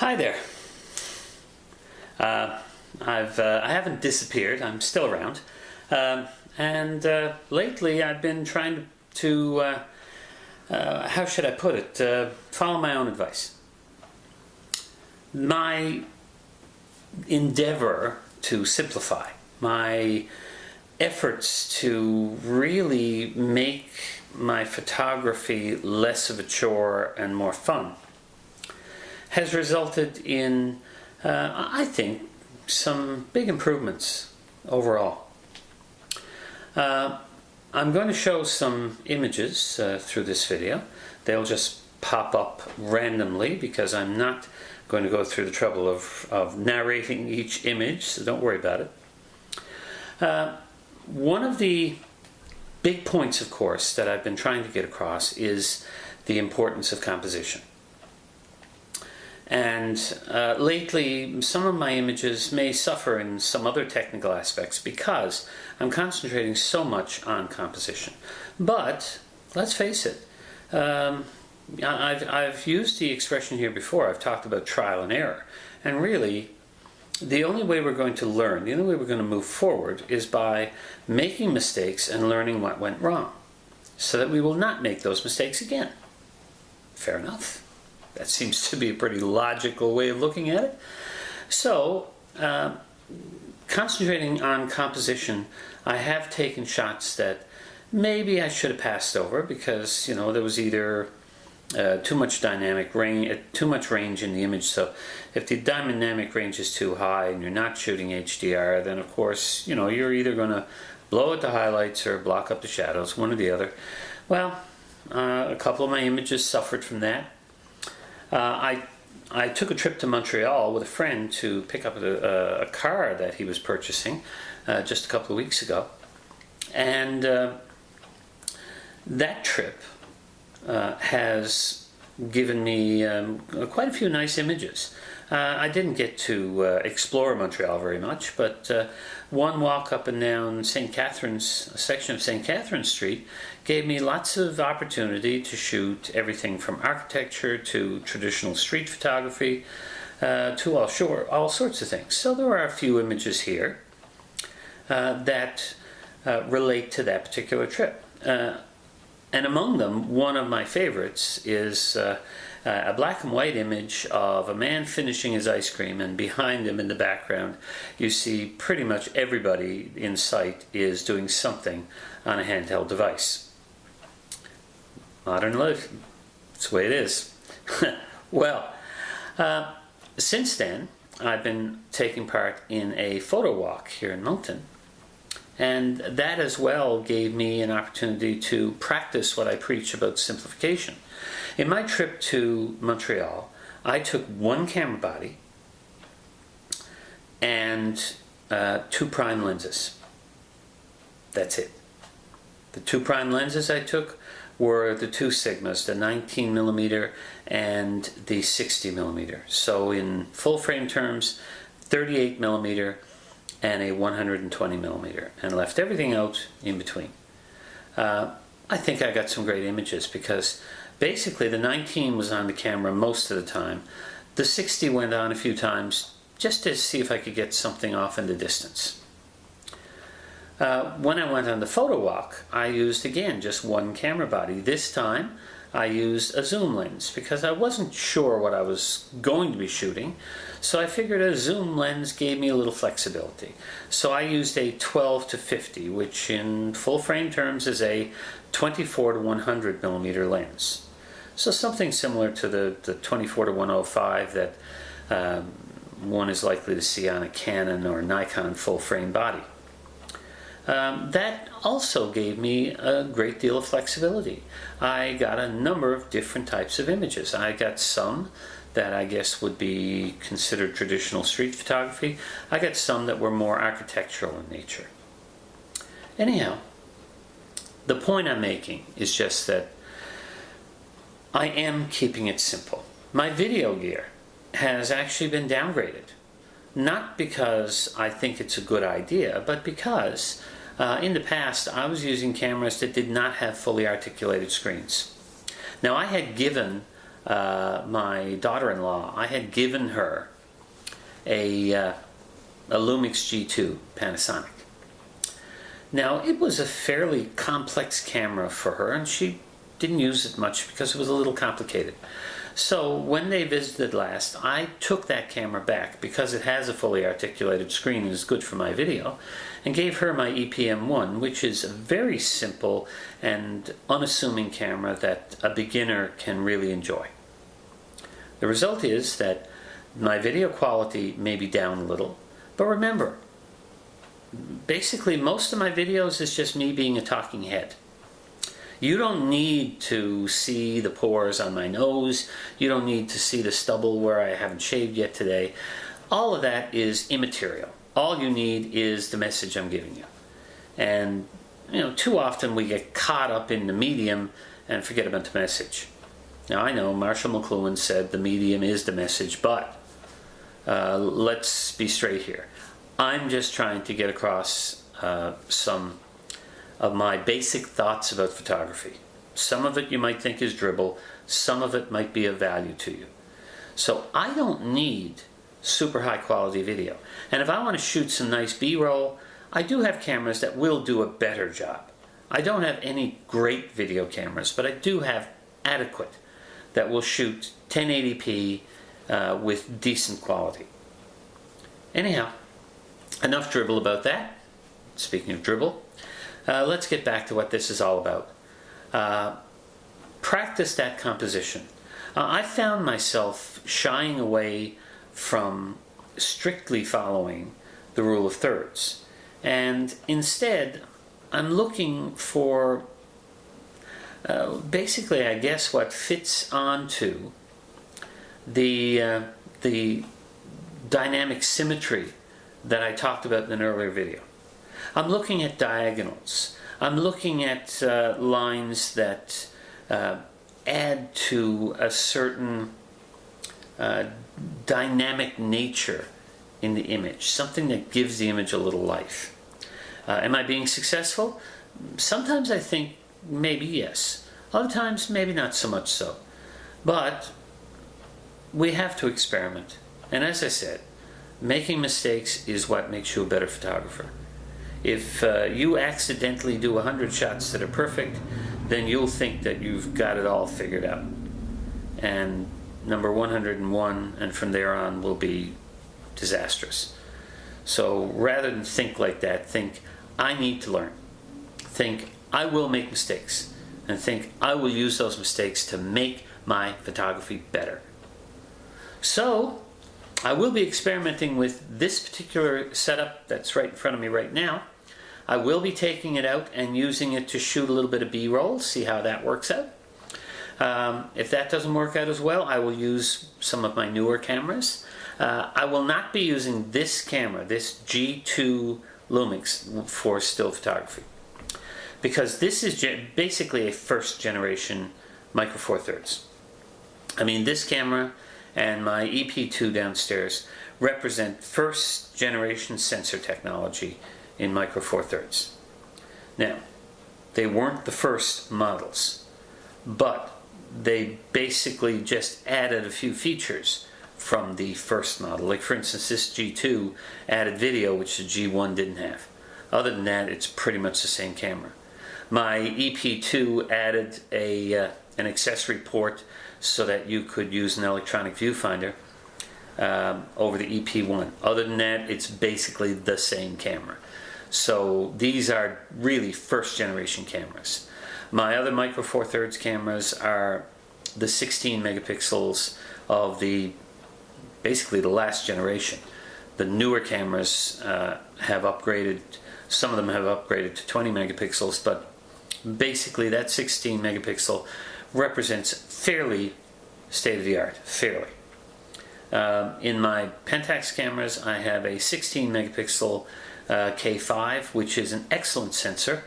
Hi there. I haven't disappeared. I'm still around, and lately I've been trying to how should I put it? Follow my own advice. My endeavor to simplify, my efforts to really make my photography less of a chore and more fun has resulted in, I think, some big improvements overall. I'm going to show some images through this video. They'll just pop up randomly because I'm not going to go through the trouble of narrating each image, so don't worry about it. One of the big points, of course, that I've been trying to get across is the importance of composition. And lately, some of my images may suffer in some other technical aspects because I'm concentrating so much on composition. But let's face it, I've used the expression here before. I've talked about trial and error. And really, the only way we're going to learn, the only way we're going to move forward is by making mistakes and learning what went wrong so that we will not make those mistakes again. Fair enough. That seems to be a pretty logical way of looking at it. So, concentrating on composition, I have taken shots that maybe I should have passed over because, you know, there was either too much dynamic range, too much range in the image. So, if the dynamic range is too high and you're not shooting HDR, then of course, you know, you're either going to blow out the highlights or block up the shadows, one or the other. Well, a couple of my images suffered from that. I took a trip to Montreal with a friend to pick up a car that he was purchasing just a couple of weeks ago. And that trip has given me quite a few nice images. I didn't get to explore Montreal very much, but one walk up and down St. Catherine's, a section of St. Catherine Street, gave me lots of opportunity to shoot everything from architecture to traditional street photography to all sorts of things. So there are a few images here that relate to that particular trip. And among them, one of my favorites is a black and white image of a man finishing his ice cream, and behind him in the background you see pretty much everybody in sight is doing something on a handheld device. Modern life, that's the way it is. Well, since then I've been taking part in a photo walk here in Moncton. And that as well gave me an opportunity to practice what I preach about simplification. In my trip to Montreal, I took one camera body and 2 prime lenses. That's it. The 2 prime lenses I took were the 2 Sigmas, the 19mm and the 60mm. So in full frame terms, 38mm and a 120mm, and left everything out in between. I think I got some great images because basically the 19 was on the camera most of the time. The 60 went on a few times just to see if I could get something off in the distance. When I went on the photo walk, I used again just one camera body. This time I used a zoom lens because I wasn't sure what I was going to be shooting, so I figured a zoom lens gave me a little flexibility. So I used a 12-50, which in full frame terms is a 24-100mm lens. So something similar to the 24-105 that one is likely to see on a Canon or Nikon full frame body. That also gave me a great deal of flexibility. I got a number of different types of images. I got some that I guess would be considered traditional street photography. I got some that were more architectural in nature. Anyhow, the point I'm making is just that I am keeping it simple. My video gear has actually been downgraded. Not because I think it's a good idea, but because in the past I was using cameras that did not have fully articulated screens. Now I had given my daughter-in-law, I had given her a Lumix G2 Panasonic. Now, it was a fairly complex camera for her, and she didn't use it much because it was a little complicated. So when they visited last, I took that camera back because it has a fully articulated screen and is good for my video, and gave her my EPM1, which is a very simple and unassuming camera that a beginner can really enjoy. The result is that my video quality may be down a little, but remember, basically most of my videos is just me being a talking head. You don't need to see the pores on my nose. You don't need to see the stubble where I haven't shaved yet today. All of that is immaterial. All you need is the message I'm giving you. And too often we get caught up in the medium and forget about the message. Now I know Marshall McLuhan said the medium is the message, but let's be straight here. I'm just trying to get across some of my basic thoughts about photography. Some of it you might think is dribble, some of it might be of value to you. So I don't need super high quality video. And if I want to shoot some nice B-roll, I do have cameras that will do a better job. I don't have any great video cameras, but I do have adequate that will shoot 1080p with decent quality. Anyhow, enough dribble about that. Speaking of dribble, let's get back to what this is all about. Practice that composition. I found myself shying away from strictly following the rule of thirds, and instead I'm looking for basically, I guess, what fits onto the dynamic symmetry that I talked about in an earlier video. I'm looking at diagonals. I'm looking at lines that add to a certain dynamic nature in the image, something that gives the image a little life. Am I being successful? Sometimes I think maybe yes. Other times maybe not so much so. But we have to experiment. And as I said, making mistakes is what makes you a better photographer. If you accidentally do 100 shots that are perfect, then you'll think that you've got it all figured out. And number 101 and from there on will be disastrous. So rather than think like that, think, I need to learn. Think, I will make mistakes. And think, I will use those mistakes to make my photography better. So, I will be experimenting with this particular setup that's right in front of me right now. I will be taking it out and using it to shoot a little bit of B-roll, see how that works out. If that doesn't work out as well, I will use some of my newer cameras. I will not be using this camera, this G2 Lumix, for still photography, because this is basically a first generation Micro Four Thirds. I mean, this camera and my EP2 downstairs represent first generation sensor technology in Micro Four Thirds. Now, they weren't the first models, but they basically just added a few features from the first model. Like for instance, this G2 added video, which the G1 didn't have. Other than that, it's pretty much the same camera. My EP2 added an accessory port so that you could use an electronic viewfinder over the EP1. Other than that, it's basically the same camera. So these are really first generation cameras. My other Micro Four Thirds cameras are the 16 megapixels of basically the last generation. The newer cameras have upgraded, some of them have upgraded to 20 megapixels, but basically that 16 megapixel represents fairly state-of-the-art, fairly. In my Pentax cameras, I have a 16 megapixel K5, which is an excellent sensor,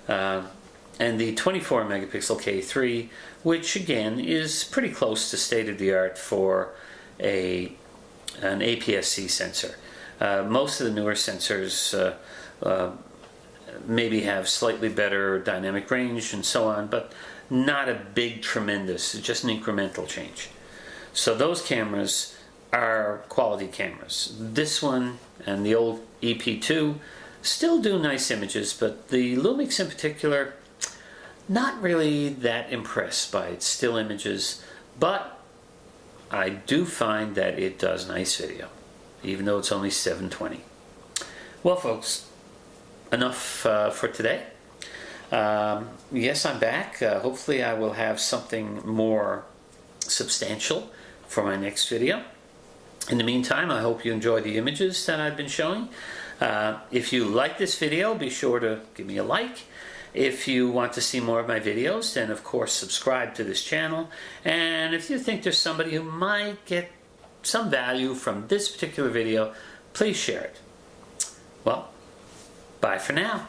and the 24 megapixel K3, which again is pretty close to state-of-the-art for an APS-C sensor. Most of the newer sensors maybe have slightly better dynamic range and so on, but not a big tremendous, just an incremental change. So those cameras are quality cameras. This one and the old EP2 still do nice images, but the Lumix in particular, not really that impressed by its still images, but I do find that it does nice video, even though it's only 720. Well, folks, enough for today. Yes, I'm back. Hopefully I will have something more substantial for my next video. In the meantime, I hope you enjoy the images that I've been showing. If you like this video, be sure to give me a like. If you want to see more of my videos, then of course subscribe to this channel. And if you think there's somebody who might get some value from this particular video, please share it. Well, bye for now.